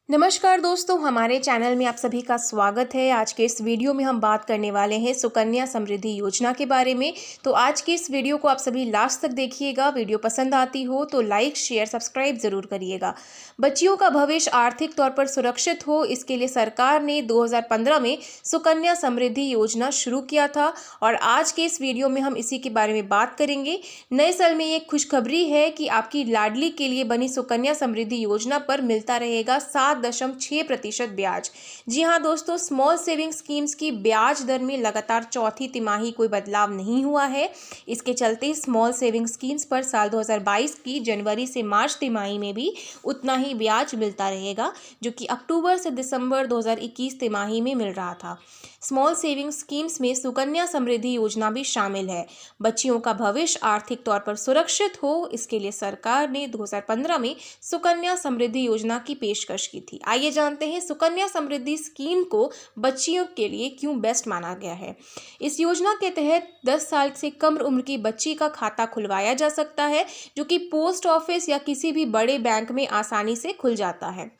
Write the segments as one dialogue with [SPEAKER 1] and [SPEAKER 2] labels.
[SPEAKER 1] नमस्कार दोस्तों, हमारे चैनल में आप सभी का स्वागत है। आज के इस वीडियो में हम बात करने वाले हैं सुकन्या समृद्धि योजना के बारे में। तो आज की इस वीडियो को आप सभी लास्ट तक देखिएगा। वीडियो पसंद आती हो तो लाइक, शेयर, सब्सक्राइब जरूर करिएगा। बच्चियों का भविष्य आर्थिक तौर पर सुरक्षित हो, इसके लिए सरकार ने 2015 में सुकन्या समृद्धि योजना शुरू किया था और आज के इस वीडियो में हम इसी के बारे में बात करेंगे। नए साल में ये खुशखबरी है कि आपकी लाडली के लिए बनी सुकन्या समृद्धि योजना पर मिलता रहेगा 7.6% ब्याज। जी हाँ दोस्तों, स्मॉल सेविंग स्कीम्स की ब्याज दर में लगातार चौथी तिमाही कोई बदलाव नहीं हुआ है। इसके चलते स्मॉल सेविंग स्कीम्स पर साल 2022 की जनवरी से मार्च तिमाही में भी उतना ही ब्याज मिलता रहेगा, जो कि अक्टूबर से दिसंबर 2021 तिमाही में मिल रहा था। स्मॉल सेविंग स्कीम्स में सुकन्या समृद्धि योजना भी शामिल है। बच्चियों का भविष्य आर्थिक तौर पर सुरक्षित हो, इसके लिए सरकार ने 2015 में सुकन्या समृद्धि योजना की पेशकश की थी। आइए जानते हैं सुकन्या समृद्धि स्कीम को बच्चियों के लिए क्यों बेस्ट माना गया है। इस योजना के तहत 10 साल से कम उम्र की बच्ची का खाता खुलवाया जा सकता है, जो कि पोस्ट ऑफिस या किसी भी बड़े बैंक में आसानी से खुल जाता है।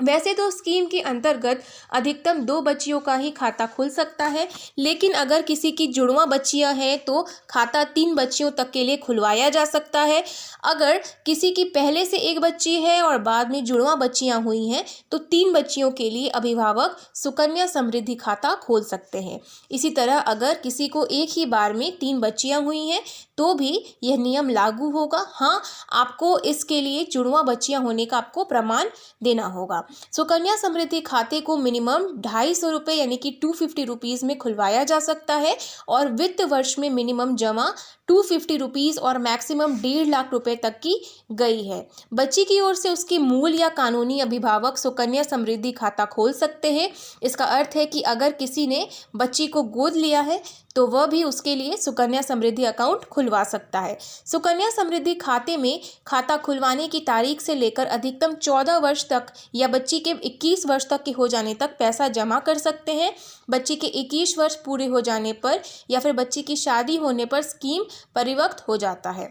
[SPEAKER 1] वैसे तो स्कीम के अंतर्गत अधिकतम 2 बच्चियों का ही खाता खुल सकता है, लेकिन अगर किसी की जुड़वां बच्चियां हैं तो खाता 3 बच्चियों तक के लिए खुलवाया जा सकता है। अगर किसी की पहले से एक बच्ची है और बाद में जुड़वां बच्चियां हुई हैं तो 3 बच्चियों के लिए अभिभावक सुकन्या समृद्धि खाता खोल सकते हैं। इसी तरह अगर किसी को एक ही बार में 3 बच्चियां हुई हैं तो भी यह नियम लागू होगा। हाँ, आपको इसके लिए जुड़वां बच्चियां होने का आपको प्रमाण देना होगा। सुकन्या समृद्धि खाते को मिनिमम 250 रुपये यानी कि 250 रुपीज़ में खुलवाया जा सकता है और वित्त वर्ष में मिनिमम जमा 250 रुपीज़ और मैक्सिमम 1.5 लाख रुपए तक की गई है। बच्ची की ओर से उसके मूल या कानूनी अभिभावक सुकन्या समृद्धि खाता खोल सकते हैं। इसका अर्थ है कि अगर किसी ने बच्ची को गोद लिया है तो वह भी उसके लिए सुकन्या समृद्धि अकाउंट खुलवा सकता है। सुकन्या समृद्धि खाते में खाता खुलवाने की तारीख से लेकर अधिकतम 14 वर्ष तक या बच्ची के 21 वर्ष तक के हो जाने तक पैसा जमा कर सकते हैं। बच्ची के 21 वर्ष पूरे हो जाने पर या फिर बच्ची की शादी होने पर स्कीम परिपक्व हो जाता है।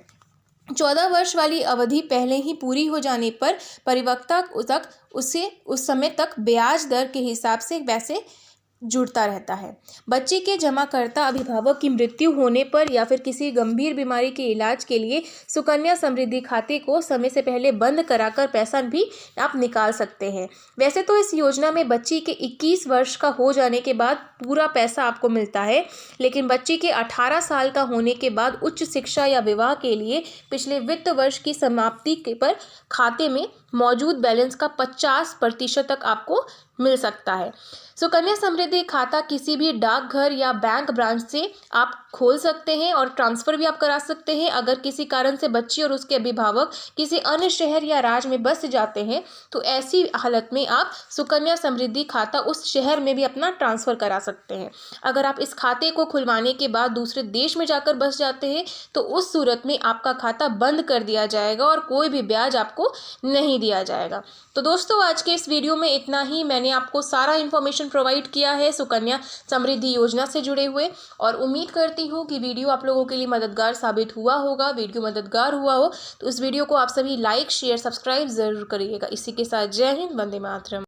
[SPEAKER 1] 14 वर्ष वाली अवधि पहले ही पूरी हो जाने पर परिपक्वता तक उसे उस समय तक ब्याज दर के हिसाब से वैसे जुड़ता रहता है। बच्चे के जमाकर्ता अभिभावक की मृत्यु होने पर या फिर किसी गंभीर बीमारी के इलाज के लिए सुकन्या समृद्धि खाते को समय से पहले बंद कराकर पैसा भी आप निकाल सकते हैं। वैसे तो इस योजना में बच्ची के 21 वर्ष का हो जाने के बाद पूरा पैसा आपको मिलता है, लेकिन बच्ची के 18 साल का होने के बाद उच्च शिक्षा या विवाह के लिए पिछले वित्त वर्ष की समाप्ति पर खाते में मौजूद बैलेंस का 50% तक आपको मिल सकता है। सुकन्या समृद्धि खाता किसी भी डाकघर या बैंक ब्रांच से आप खोल सकते हैं और ट्रांसफ़र भी आप करा सकते हैं। अगर किसी कारण से बच्ची और उसके अभिभावक किसी अन्य शहर या राज्य में बस जाते हैं तो ऐसी हालत में आप सुकन्या समृद्धि खाता उस शहर में भी अपना ट्रांसफ़र करा सकते हैं। अगर आप इस खाते को खुलवाने के बाद दूसरे देश में जाकर बस जाते हैं तो उस सूरत में आपका खाता बंद कर दिया जाएगा और कोई भी ब्याज आपको नहीं दिया जाएगा। तो दोस्तों, आज के इस वीडियो में इतना ही। मैंने आपको सारा इन्फॉर्मेशन प्रोवाइड किया है सुकन्या समृद्धि योजना से जुड़े हुए और उम्मीद करती हूँ कि वीडियो आप लोगों के लिए मददगार साबित हुआ होगा। वीडियो मददगार हुआ हो तो इस वीडियो को आप सभी लाइक, शेयर, सब्सक्राइब जरूर करिएगा। इसी के साथ जय हिंद, वंदे मातरम।